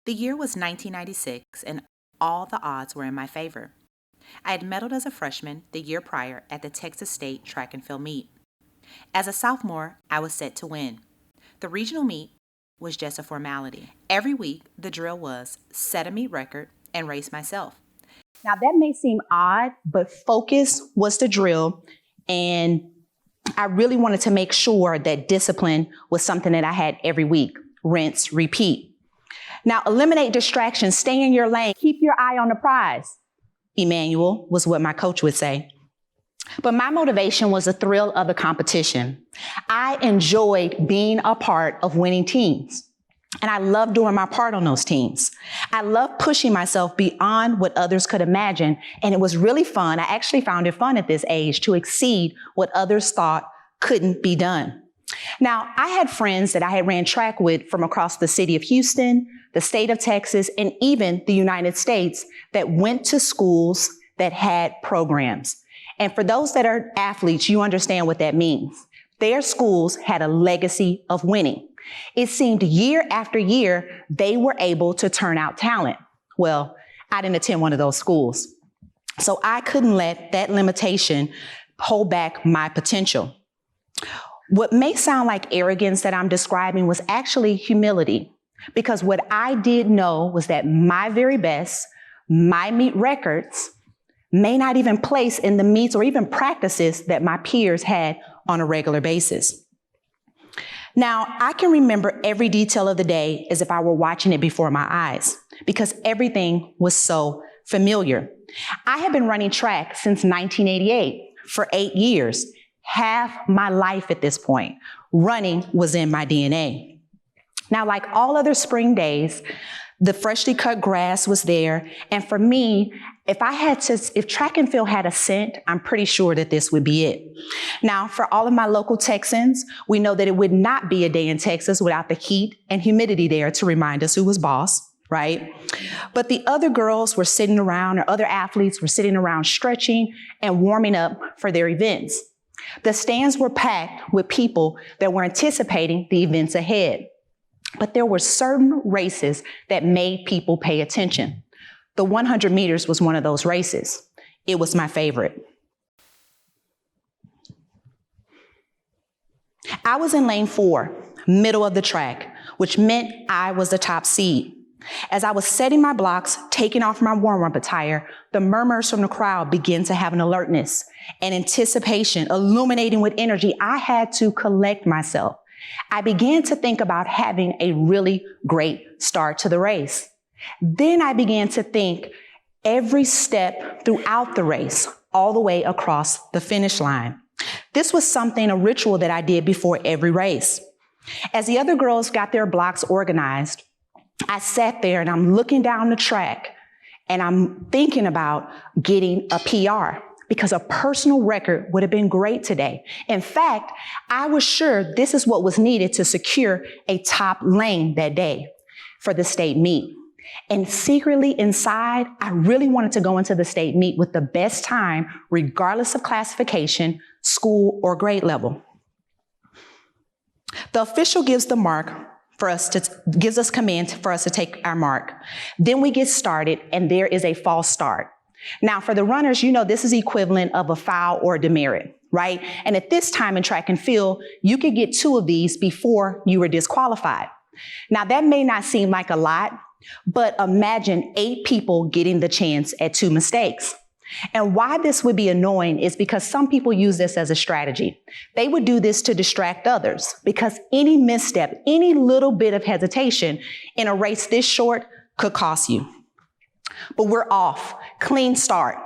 The year was 1996, and all the odds were in my favor. I had medaled as a freshman the year prior at the Texas State track and field meet. As a sophomore, I was set to win. The regional meet was just a formality. Every week, the drill was set a meet record and race myself. Now that may seem odd, but focus was the drill, and I really wanted to make sure that discipline was something that I had every week. Rinse, repeat. Now eliminate distractions, stay in your lane, keep your eye on the prize. Emmanuel was what my coach would say. But my motivation was the thrill of the competition. I enjoyed being a part of winning teams. And I loved doing my part on those teams. I loved pushing myself beyond what others could imagine. And it was really fun. I actually found it fun at this age to exceed what others thought couldn't be done. Now, I had friends that I had ran track with from across the city of Houston, the state of Texas, and even the United States that went to schools that had programs. And for those that are athletes, you understand what that means. Their schools had a legacy of winning. It seemed year after year, they were able to turn out talent. Well, I didn't attend one of those schools. So I couldn't let that limitation hold back my potential. What may sound like arrogance that I'm describing was actually humility, because what I did know was that my very best, my meet records, may not even place in the meets or even practices that my peers had on a regular basis. Now, I can remember every detail of the day as if I were watching it before my eyes, because everything was so familiar. I had been running track since 1988 for 8 years, half my life at this point. Running was in my DNA. Now, like all other spring days, the freshly cut grass was there. And for me, if track and field had a scent, I'm pretty sure that this would be it. Now, for all of my local Texans, we know that it would not be a day in Texas without the heat and humidity there to remind us who was boss, right? But the other girls were sitting around, or other athletes were sitting around stretching and warming up for their events. The stands were packed with people that were anticipating the events ahead. But there were certain races that made people pay attention. The 100 meters was one of those races. It was my favorite. I was in lane 4, middle of the track, which meant I was the top seed. As I was setting my blocks, taking off my warm-up attire, the murmurs from the crowd began to have an alertness and anticipation, illuminating with energy. I had to collect myself. I began to think about having a really great start to the race. Then I began to think every step throughout the race, all the way across the finish line. This was a ritual that I did before every race. As the other girls got their blocks organized, I sat there and I'm looking down the track and I'm thinking about getting a PR, because a personal record would have been great today. In fact, I was sure this is what was needed to secure a top lane that day for the state meet. And secretly inside, I really wanted to go into the state meet with the best time, regardless of classification, school, or grade level. The official gives the mark gives us command for us to take our mark. Then we get started, and there is a false start. Now, for the runners, you know this is equivalent of a foul or a demerit, right? And at this time in track and field, you could get 2 of these before you were disqualified. Now, that may not seem like a lot, but imagine 8 people getting the chance at 2 mistakes. And why this would be annoying is because some people use this as a strategy. They would do this to distract others, because any misstep, any little bit of hesitation in a race this short could cost you. But we're off. Clean start.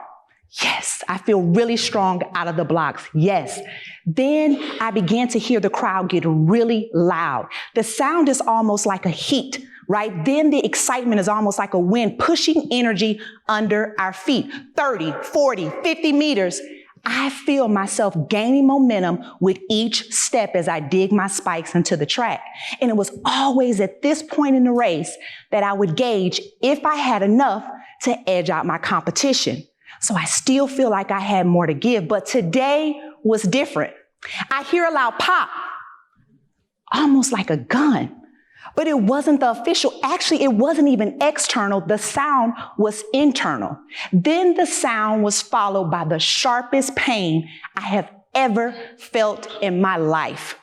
Yes, I feel really strong out of the blocks. Yes. Then I began to hear the crowd get really loud. The sound is almost like a heat, right? Then the excitement is almost like a wind pushing energy under our feet. 30, 40, 50 meters. I feel myself gaining momentum with each step as I dig my spikes into the track. And it was always at this point in the race that I would gauge if I had enough to edge out my competition. So I still feel like I had more to give, but today was different. I hear a loud pop, almost like a gun. But it wasn't the official. Actually, it wasn't even external. The sound was internal. Then the sound was followed by the sharpest pain I have ever felt in my life.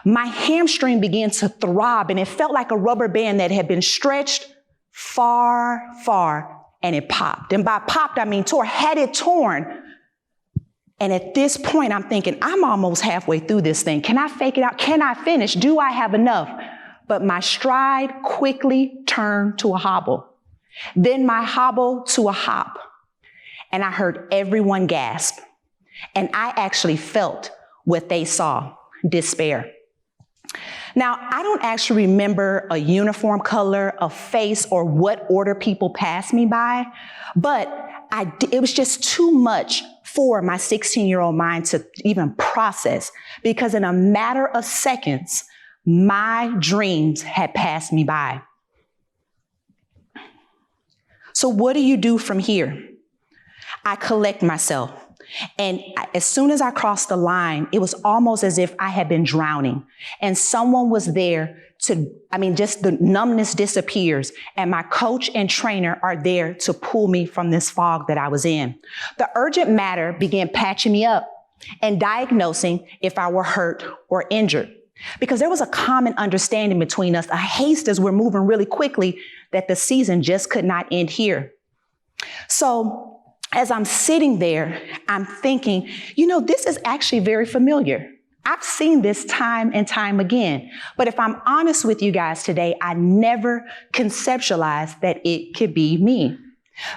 My hamstring began to throb, and it felt like a rubber band that had been stretched far, and it popped. And by popped, I mean tore. Had it torn, and at this point, I'm thinking, I'm almost halfway through this thing. Can I fake it out? Can I finish? Do I have enough? But my stride quickly turned to a hobble. Then my hobble to a hop. And I heard everyone gasp. And I actually felt what they saw, despair. Now, I don't actually remember a uniform color, a face, or what order people passed me by, but it was just too much for my 16-year-old mind to even process, because in a matter of seconds, my dreams had passed me by. So what do you do from here? I collect myself. And as soon as I crossed the line, it was almost as if I had been drowning and someone was there just the numbness disappears, and my coach and trainer are there to pull me from this fog that I was in. The urgent matter began patching me up and diagnosing if I were hurt or injured, because there was a common understanding between us, a haste as we're moving really quickly, that the season just could not end here. So as I'm sitting there, I'm thinking, this is actually very familiar. I've seen this time and time again. But if I'm honest with you guys today, I never conceptualized that it could be me.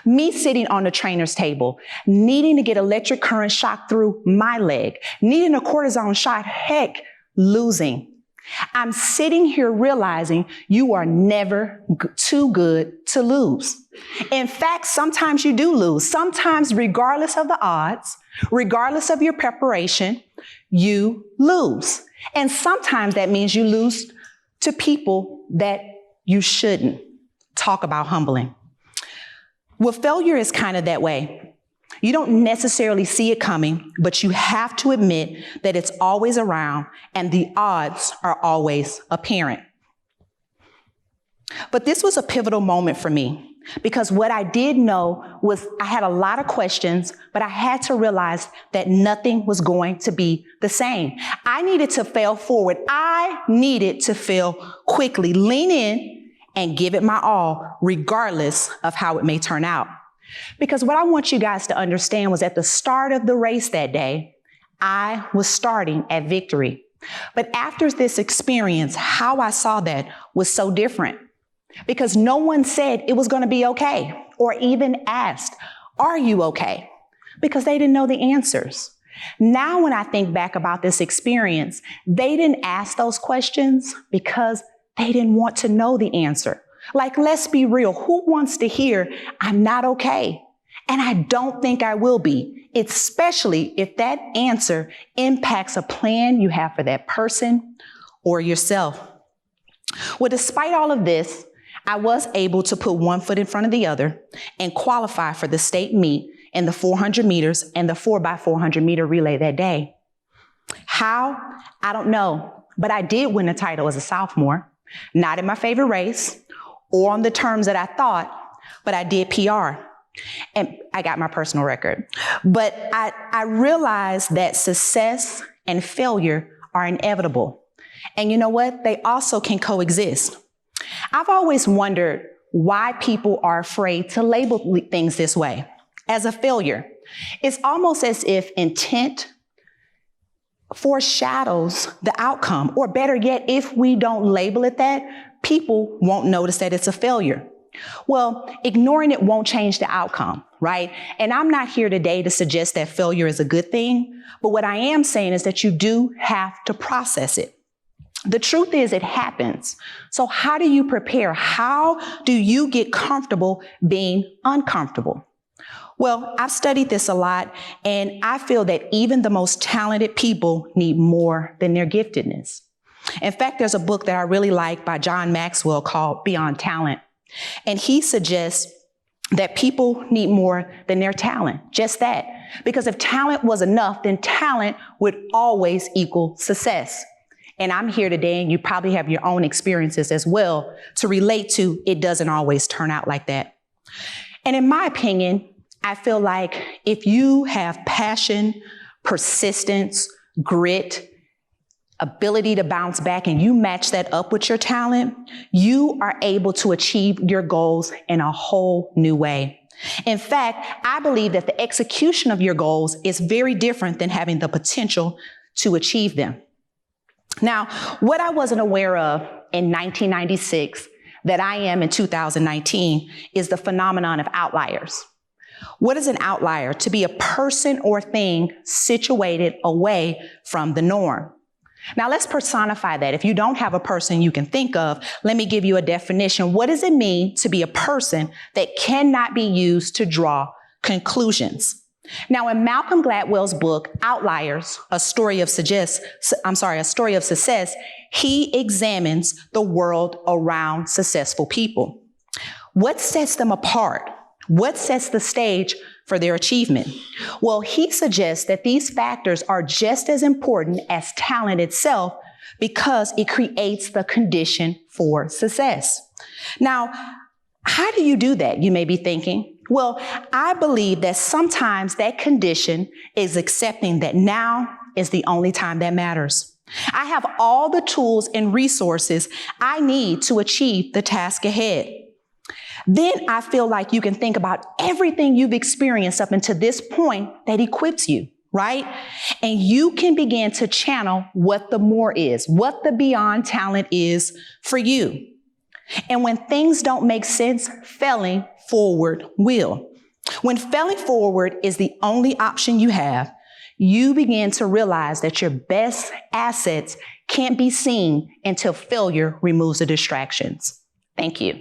Me sitting on the trainer's table, needing to get electric current shock through my leg, needing a cortisone shot, heck, losing. I'm sitting here realizing you are never too good to lose. In fact, sometimes you do lose. Sometimes, regardless of the odds, regardless of your preparation, you lose. And sometimes that means you lose to people that you shouldn't. Talk about humbling. Well, failure is kind of that way. You don't necessarily see it coming, but you have to admit that it's always around and the odds are always apparent. But this was a pivotal moment for me, because what I did know was I had a lot of questions, but I had to realize that nothing was going to be the same. I needed to fail forward. I needed to fail quickly, lean in and give it my all, regardless of how it may turn out. Because what I want you guys to understand was at the start of the race that day, I was starting at victory. But after this experience, how I saw that was so different, because no one said it was going to be okay or even asked, are you okay? Because they didn't know the answers. Now, when I think back about this experience, they didn't ask those questions because they didn't want to know the answer. Like, let's be real. Who wants to hear, I'm not okay? And I don't think I will be, especially if that answer impacts a plan you have for that person or yourself. Well, despite all of this, I was able to put one foot in front of the other and qualify for the state meet in the 400 meters and the 4x400 meter relay that day. How? I don't know, but I did win a title as a sophomore, not in my favorite race or on the terms that I thought, but I did PR and I got my personal record. But I realized that success and failure are inevitable. And you know what? They also can coexist. I've always wondered why people are afraid to label things this way. As a failure, it's almost as if intent foreshadows the outcome, or better yet, if we don't label it that, people won't notice that it's a failure. Well, ignoring it won't change the outcome, right? And I'm not here today to suggest that failure is a good thing, but what I am saying is that you do have to process it. The truth is it happens. So how do you prepare? How do you get comfortable being uncomfortable? Well, I've studied this a lot, and I feel that even the most talented people need more than their giftedness. In fact, there's a book that I really like by John Maxwell called Beyond Talent. And he suggests that people need more than their talent, just that. Because if talent was enough, then talent would always equal success. And I'm here today, and you probably have your own experiences as well to relate to. It doesn't always turn out like that. And in my opinion, I feel like if you have passion, persistence, grit, ability to bounce back, and you match that up with your talent, you are able to achieve your goals in a whole new way. In fact, I believe that the execution of your goals is very different than having the potential to achieve them. Now, what I wasn't aware of in 1996 that I am in 2019 is the phenomenon of outliers. What is an outlier? To be a person or thing situated away from the norm. Now let's personify that. If you don't have a person you can think of, let me give you a definition. What does it mean to be a person that cannot be used to draw conclusions? Now, in Malcolm Gladwell's book, Outliers, a story of success, he examines the world around successful people. What sets them apart? What sets the stage for their achievement? Well, he suggests that these factors are just as important as talent itself because it creates the condition for success. Now, how do you do that? You may be thinking. Well, I believe that sometimes that condition is accepting that now is the only time that matters. I have all the tools and resources I need to achieve the task ahead. Then I feel like you can think about everything you've experienced up until this point that equips you, right? And you can begin to channel what the more is, what the beyond talent is for you. And when things don't make sense, failing forward will. When failing forward is the only option you have, you begin to realize that your best assets can't be seen until failure removes the distractions. Thank you.